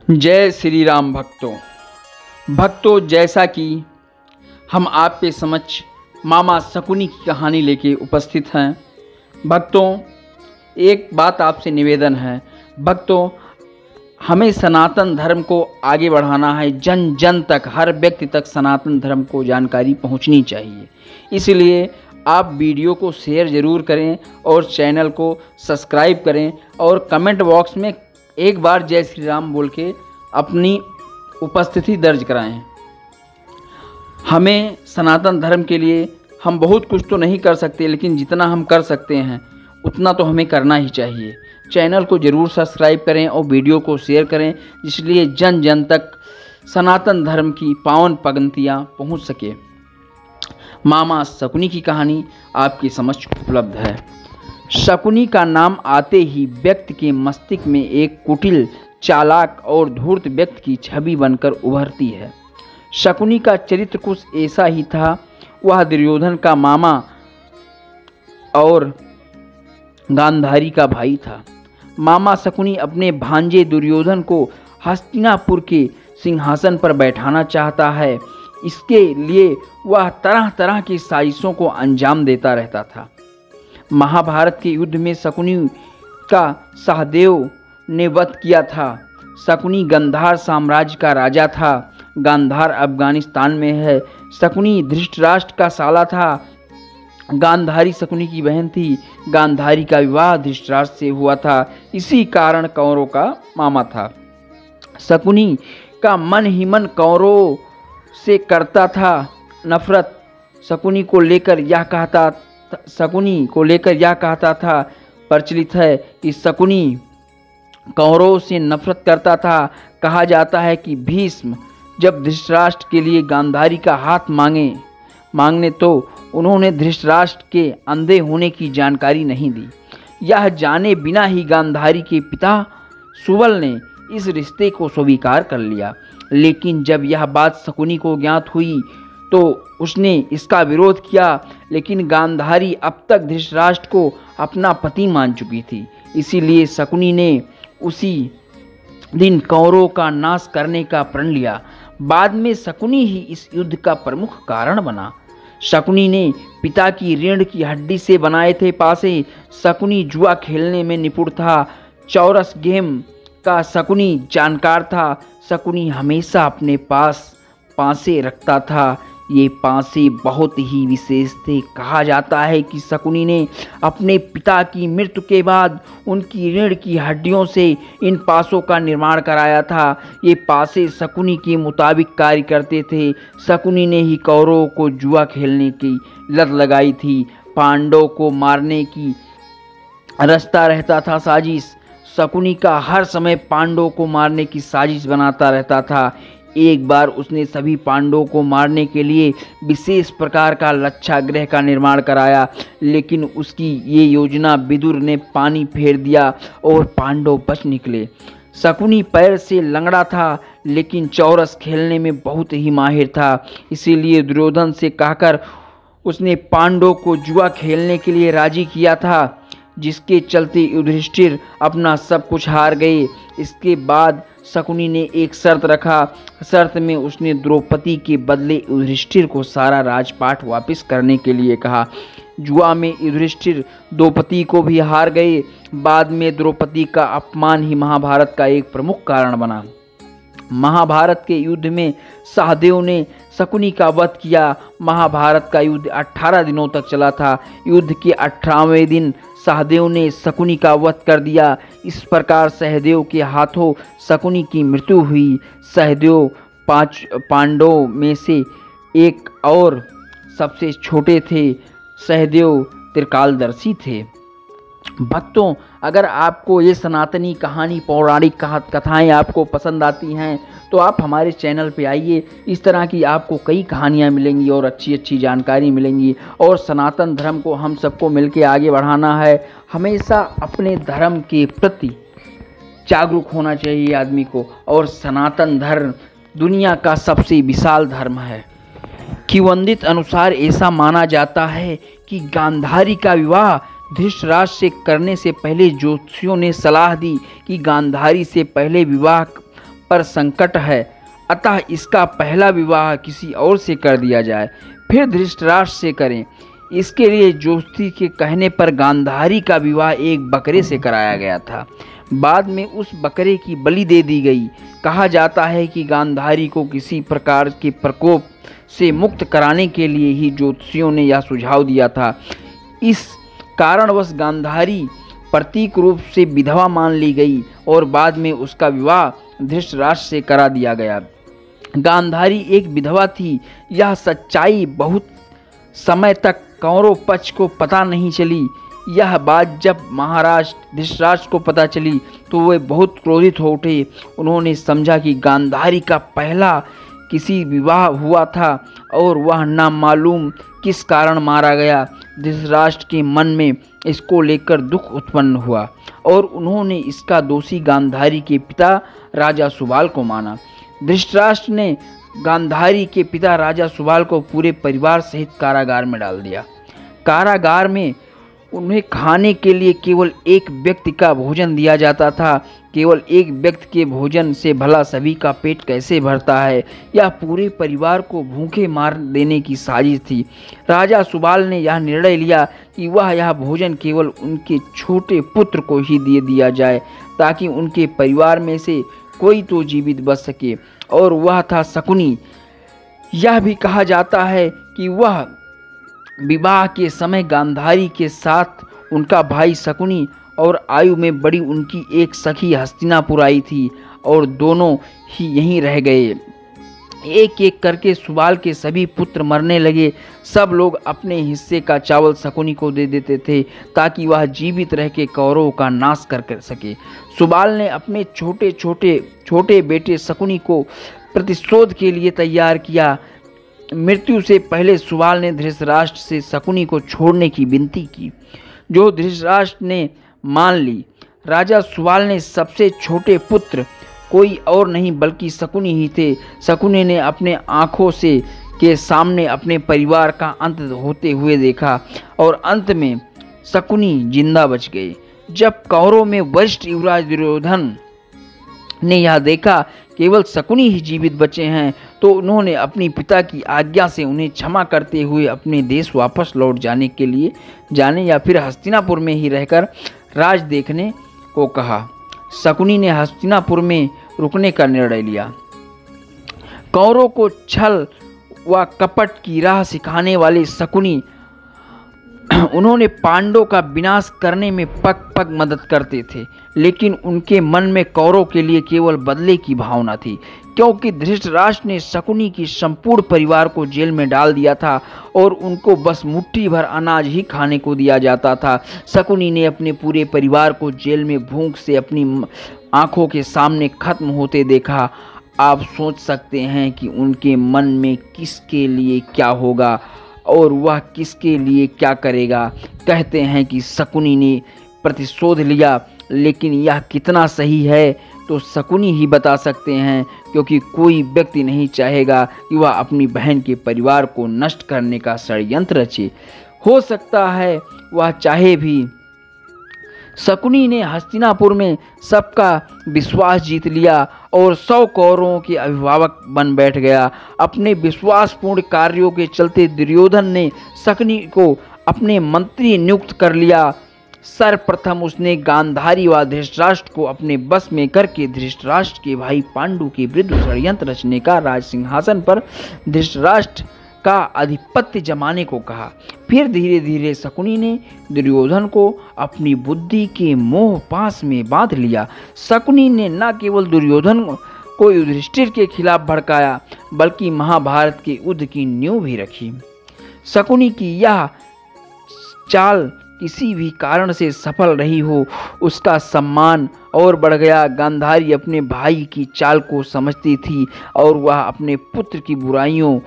जय श्री राम भक्तों, जैसा कि हम आपके समक्ष मामा शकुनी की कहानी लेके उपस्थित हैं। भक्तों, एक बात आपसे निवेदन है। भक्तों, हमें सनातन धर्म को आगे बढ़ाना है। जन जन तक, हर व्यक्ति तक सनातन धर्म को जानकारी पहुंचनी चाहिए। इसलिए आप वीडियो को शेयर ज़रूर करें और चैनल को सब्सक्राइब करें और कमेंट बॉक्स में एक बार जय श्री राम बोल के अपनी उपस्थिति दर्ज कराएं। हमें सनातन धर्म के लिए हम बहुत कुछ तो नहीं कर सकते, लेकिन जितना हम कर सकते हैं उतना तो हमें करना ही चाहिए। चैनल को ज़रूर सब्सक्राइब करें और वीडियो को शेयर करें, इसलिए जन जन तक सनातन धर्म की पावन पंक्तियाँ पहुँच सके। मामा शकुनी की कहानी आपके समक्ष उपलब्ध है। शकुनी का नाम आते ही व्यक्ति के मस्तिष्क में एक कुटिल, चालाक और धूर्त व्यक्ति की छवि बनकर उभरती है। शकुनी का चरित्र कुछ ऐसा ही था। वह दुर्योधन का मामा और गांधारी का भाई था। मामा शकुनी अपने भांजे दुर्योधन को हस्तिनापुर के सिंहासन पर बैठाना चाहता है। इसके लिए वह तरह तरह की साजिशों को अंजाम देता रहता था। महाभारत के युद्ध में शकुनी का सहदेव ने वध किया था। शकुनी गांधार साम्राज्य का राजा था। गांधार अफगानिस्तान में है। शकुनी धृतराष्ट्र का साला था। गांधारी शकुनी की बहन थी। गांधारी का विवाह धृतराष्ट्र से हुआ था। इसी कारण कौरवों का मामा था। शकुनी का मन ही मन कौरवों से करता था नफरत। शकुनी को लेकर यह कहता था प्रचलित है कि शकुनी कौरवों से नफरत करता था। कहा जाता है कि भीष्म जब धृतराष्ट्र के लिए गांधारी का हाथ मांगने तो उन्होंने धृतराष्ट्र के अंधे होने की जानकारी नहीं दी। यह जाने बिना ही गांधारी के पिता सुबल ने इस रिश्ते को स्वीकार कर लिया। लेकिन जब यह बात शकुनी को ज्ञात हुई तो उसने इसका विरोध किया। लेकिन गांधारी अब तक धृतराष्ट्र को अपना पति मान चुकी थी। इसीलिए शकुनी ने उसी दिन कौरवों का नाश करने का प्रण लिया। बाद में शकुनी ही इस युद्ध का प्रमुख कारण बना। शकुनी ने पिता की रीढ़ की हड्डी से बनाए थे पासे। शकुनी जुआ खेलने में निपुण था। चौरस गेम का शकुनी जानकार था। शकुनी हमेशा अपने पास पासे रखता था। ये पासे बहुत ही विशेष थे। कहा जाता है कि शकुनी ने अपने पिता की मृत्यु के बाद उनकी रीढ़ की हड्डियों से इन पासों का निर्माण कराया था। ये पासे शकुनी के मुताबिक कार्य करते थे। शकुनी ने ही कौरवों को जुआ खेलने की लत लगाई थी। पांडवों को मारने की रचता रहता था साजिश। शकुनी का हर समय पांडवों को मारने की साजिश बनाता रहता था। एक बार उसने सभी पांडवों को मारने के लिए विशेष प्रकार का लच्छाग्रह का निर्माण कराया, लेकिन उसकी ये योजना विदुर ने पानी फेर दिया और पांडव बच निकले। शकुनी पैर से लंगड़ा था, लेकिन चौरस खेलने में बहुत ही माहिर था। इसीलिए दुर्योधन से कहकर उसने पांडवों को जुआ खेलने के लिए राजी किया था, जिसके चलते युधिष्ठिर अपना सब कुछ हार गए। इसके बाद शकुनी ने एक शर्त रखा। शर्त में उसने द्रौपदी के बदले युधिष्ठिर को सारा राजपाट वापस करने के लिए कहा। जुआ में युधिष्ठिर द्रौपदी को भी हार गए। बाद में द्रौपदी का अपमान ही महाभारत का एक प्रमुख कारण बना। महाभारत के युद्ध में सहदेव ने शकुनी का वध किया। महाभारत का युद्ध 18 दिनों तक चला था। युद्ध के 18वें दिन सहदेव ने शकुनी का वध कर दिया। इस प्रकार सहदेव के हाथों शकुनी की मृत्यु हुई। सहदेव 5 पांडवों में से एक और सबसे छोटे थे। सहदेव त्रिकालदर्शी थे। भक्तों, अगर आपको ये सनातनी कहानी, पौराणिक कथाएं आपको पसंद आती हैं तो आप हमारे चैनल पे आइए। इस तरह की आपको कई कहानियां मिलेंगी और अच्छी अच्छी जानकारी मिलेंगी। और सनातन धर्म को हम सबको मिलके आगे बढ़ाना है। हमेशा अपने धर्म के प्रति जागरूक होना चाहिए आदमी को। और सनातन धर्म दुनिया का सबसे विशाल धर्म है। किंवदंती अनुसार ऐसा माना जाता है कि गांधारी का विवाह धृतराष्ट्र से करने से पहले ज्योतिषियों ने सलाह दी कि गांधारी से पहले विवाह पर संकट है, अतः इसका पहला विवाह किसी और से कर दिया जाए, फिर धृतराष्ट्र से करें। इसके लिए ज्योतिषी के कहने पर गांधारी का विवाह एक बकरे से कराया गया था। बाद में उस बकरे की बलि दे दी गई। कहा जाता है कि गांधारी को किसी प्रकार के प्रकोप से मुक्त कराने के लिए ही ज्योतिषियों ने यह सुझाव दिया था। इस कारणवश गांधारी प्रतीक रूप से विधवा मान ली गई और बाद में उसका विवाह धृतराष्ट्र से करा दिया गया। गांधारी एक विधवा थी। यह सच्चाई बहुत समय तक कौरव पक्ष को पता नहीं चली। यह बात जब महाराज धृतराष्ट्र को पता चली तो वे बहुत क्रोधित हो उठे। उन्होंने समझा कि गांधारी का पहला किसी विवाह हुआ था और वह नामालूम किस कारण मारा गया। धृतराष्ट्र के मन में इसको लेकर दुख उत्पन्न हुआ और उन्होंने इसका दोषी गांधारी के पिता राजा सुबाल को माना। धृतराष्ट्र ने गांधारी के पिता राजा सुबाल को पूरे परिवार सहित कारागार में डाल दिया। कारागार में उन्हें खाने के लिए केवल एक व्यक्ति का भोजन दिया जाता था। केवल एक व्यक्ति के भोजन से भला सभी का पेट कैसे भरता है। यह पूरे परिवार को भूखे मार देने की साजिश थी। राजा सुबाल ने यह निर्णय लिया कि वह यह भोजन केवल उनके छोटे पुत्र को ही दे दिया जाए ताकि उनके परिवार में से कोई तो जीवित बच सके, और वह था शकुनी। यह भी कहा जाता है कि वह विवाह के समय गांधारी के साथ उनका भाई शकुनी और आयु में बड़ी उनकी एक सखी हस्तिनापुर आई थी और दोनों ही यहीं रह गए। एक एक करके सुबाल के सभी पुत्र मरने लगे। सब लोग अपने हिस्से का चावल शकुनी को दे देते थे ताकि वह जीवित रह के कौरवों का नाश कर सके। सुबाल ने अपने छोटे बेटे शकुनी को प्रतिशोध के लिए तैयार किया। मृत्यु से पहले सुबाल ने धृतराष्ट्र से शकुनी को छोड़ने की विनती की, जो धृतराष्ट्र ने मान ली। राजा सुबाल ने सबसे छोटे पुत्र कोई और नहीं बल्कि शकुनी ही थे। शकुनी ने अपने आँखों से के सामने अपने परिवार का अंत होते हुए देखा और अंत में शकुनी जिंदा बच गए। जब कौरवों में वरिष्ठ युवराज दुर्योधन ने यह देखा केवल शकुनी ही जीवित बचे हैं तो उन्होंने अपनी पिता की आज्ञा से उन्हें क्षमा करते हुए अपने देश वापस लौट जाने या फिर हस्तिनापुर में ही रहकर राज देखने को कहा। शकुनी ने हस्तिनापुर में रुकने का निर्णय लिया। कौरवों को छल व कपट की राह सिखाने वाले शकुनी उन्होंने पांडवों का विनाश करने में पग पग मदद करते थे, लेकिन उनके मन में कौरवों के लिए केवल बदले की भावना थी, क्योंकि धृतराष्ट्र ने शकुनी की संपूर्ण परिवार को जेल में डाल दिया था और उनको बस मुट्ठी भर अनाज ही खाने को दिया जाता था। शकुनी ने अपने पूरे परिवार को जेल में भूख से अपनी आंखों के सामने खत्म होते देखा। आप सोच सकते हैं कि उनके मन में किसके लिए क्या होगा और वह किसके लिए क्या करेगा। कहते हैं कि शकुनी ने प्रतिशोध लिया, लेकिन यह कितना सही है तो शकुनी ही बता सकते हैं, क्योंकि कोई व्यक्ति नहीं चाहेगा कि वह अपनी बहन के परिवार को नष्ट करने का षड्यंत्र रचे। हो सकता है वह चाहे भी। शकुनी ने हस्तिनापुर में सबका विश्वास जीत लिया और 100 कौरवों के अभिभावक बन बैठ गया। अपने विश्वासपूर्ण कार्यों के चलते दुर्योधन ने शकुनी को अपने मंत्री नियुक्त कर लिया। सर्वप्रथम उसने गांधारी व धृतराष्ट्र को अपने बस में करके धृतराष्ट्र के भाई पांडु के विरुद्ध षड्यंत्र रचने का राज सिंहासन पर धृतराष्ट्र का आधिपत्य जमाने को कहा। फिर धीरे धीरे शकुनी ने दुर्योधन को अपनी बुद्धि के मोह पास में बांध लिया। शकुनी ने न केवल दुर्योधन को युधिष्ठिर के खिलाफ भड़काया, बल्कि महाभारत के युद्ध की नींव भी रखी। शकुनी की यह चाल किसी भी कारण से सफल रही हो, उसका सम्मान और बढ़ गया। गांधारी अपने भाई की चाल को समझती थी और वह अपने पुत्र की बुराइयों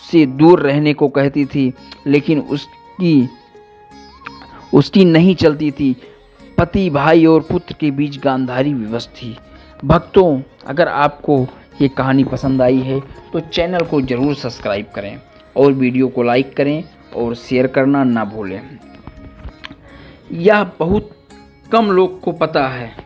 से दूर रहने को कहती थी, लेकिन उसकी नहीं चलती थी। पति, भाई और पुत्र के बीच गांधारी विवश थी। भक्तों, अगर आपको ये कहानी पसंद आई है तो चैनल को ज़रूर सब्सक्राइब करें और वीडियो को लाइक करें और शेयर करना ना भूलें। यह बहुत कम लोग को पता है